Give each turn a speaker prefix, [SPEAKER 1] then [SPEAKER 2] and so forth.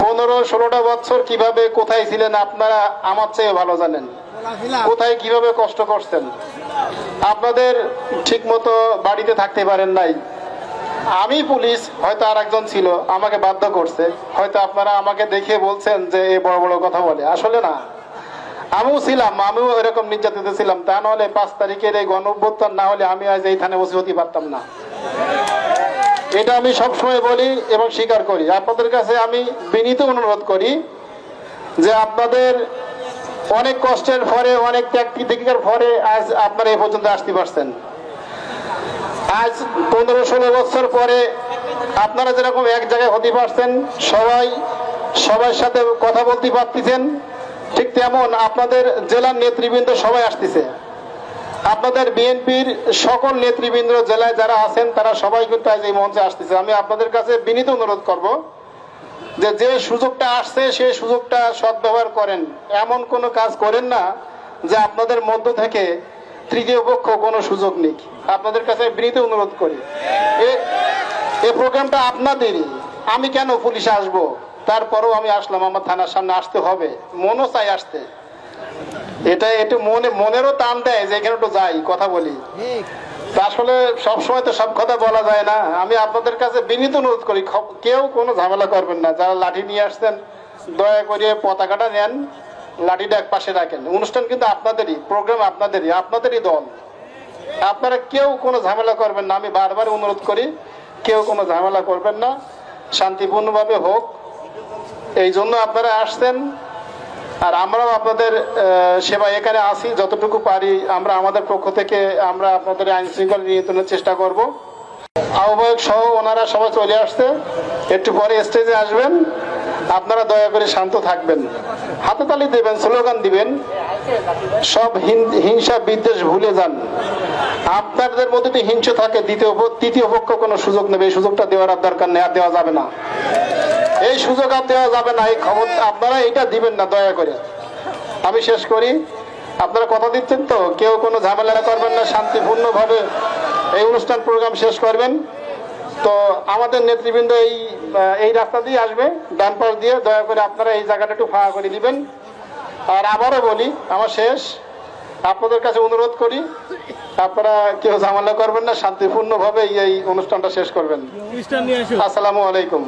[SPEAKER 1] 15-16টা বছর কিভাবে কোথায় ছিলেন আপনারা আমার চেয়ে ভালো জানেন, কোথায় কিভাবে কষ্ট করছেন। আপনাদের ঠিক মতো বাড়িতে থাকতে পারেন নাই। আমি পুলিশ, হয়তো আর একজন ছিল, আমাকে বাধ্য করছে। হয়তো আপনারা আমাকে দেখে বলছেন যে এ বড় বড় কথা বলে, আসলে না। আমিও ছিলাম, আমিও এরকম নির্যাতিত ছিলাম। তা নাহলে 5 তারিখের এই গণঅভ্যুত্থান না হলে আমি আজ এই থানায় বসে হতে পারতাম না। এটা আমি সবসময় বলি এবং স্বীকার করি। আপনাদের কাছে আমি বিনীত অনুরোধ করি যে আপনাদের অনেক কষ্টের পরে, অনেক ত্যাগ তিতিক্ষার পরে আজ আপনারা এই পর্যন্ত আসতে পারছেন। আজ 15-16 বছর পরে আপনারা যেরকম এক জায়গায় হতে পারছেন, সবার সাথে কথা বলতে পারতেছেন, ঠিক তেমন আপনাদের জেলার নেতৃবৃন্দ সবাই আসতেছে। আপনাদের বিএনপির সকল নেতৃবৃন্দ জেলায় যারা আছেন তারা সবাই কিন্তু আজ এই মঞ্চে আসতেছে। আমি আপনাদের কাছে বিনীত অনুরোধ করব যে সুযোগটা আসছে সেই সুযোগটা সদ্ব্যবহার করেন। এমন কোনো কাজ করেন না যে আপনাদের মধ্য থেকে তৃতীয় পক্ষ কোনো সুযোগ নিক। আপনাদের কাছে বিনীত অনুরোধ করি, এই প্রোগ্রামটা আপনাদেরই। আমি কেন পুলিশে আসবো? তারপরেও আমি আসলাম, আমার থানার সামনে আসতে হবে, মনও চাই আসতে। এটা একটু মনেরও টান দেয় যে এখানে একটু যাই, কথা বলি। আসলে সবসময় তো সব কথা বলা যায় না। আমি আপনাদের কাছে বিনীত অনুরোধ করি, কেউ কোনো ঝামেলা করবেন না। যারা লাঠি নিয়ে আসছেন দয়া করে পতাকাটা নেন, লাঠিটা এক পাশে রাখেন। অনুষ্ঠান কিন্তু আপনাদেরই, প্রোগ্রাম আপনাদেরই দল। আপনারা কেউ কোনো ঝামেলা করবেন না। আমি বারবার অনুরোধ করি, কেউ কোনো ঝামেলা করবেন না, শান্তিপূর্ণভাবে হোক। এই জন্য আপনারা আসছেন। আর আমরাও আপনাদের সেবা এখানে আসি, যতটুকু পারি আমরা আমাদের পক্ষ থেকে আমরা আপনাদের আইন শৃঙ্খলা নিয়ন্ত্রণের চেষ্টা করব। আহ্বায়ক সহ ওনারা সবাই চলে আসছে, একটু পরে স্টেজে আসবেন। আপনারা দয়া করে শান্ত থাকবেন, হাতে তালি দেবেন, স্লোগান দিবেন, সব হিংসা বিদ্বেষ ভুলে যান। আপনাদের মধ্যে যদি হিংসা থাকে তৃতীয় পক্ষ কোনো সুযোগ নেবে, এই সুযোগটা দেওয়ার দরকার নেই, আর দেওয়া যাবে না। এই সুযোগ আর দেওয়া যাবে না, এই খবর আপনারা এইটা দিবেন না দয়া করে। আমি শেষ করি, আপনারা কথা দিচ্ছেন তো, কেউ কোনো ঝামেলা করবেন না, শান্তিপূর্ণভাবে এই অনুষ্ঠান প্রোগ্রাম শেষ করবেন। তো আমাদের নেতৃবৃন্দ এই রাস্তা দিয়ে আসবে, ডান পাশ দিয়ে। দয়া করে আপনারা এই জায়গাটা একটু ফাঁকা করে দিবেন। আর আবারও বলি, আমার শেষ, আপনাদের কাছে অনুরোধ করি আপনারা কেউ ঝামেলা করবেন না, শান্তিপূর্ণভাবে এই অনুষ্ঠানটা শেষ করবেন। আসসালামু আলাইকুম।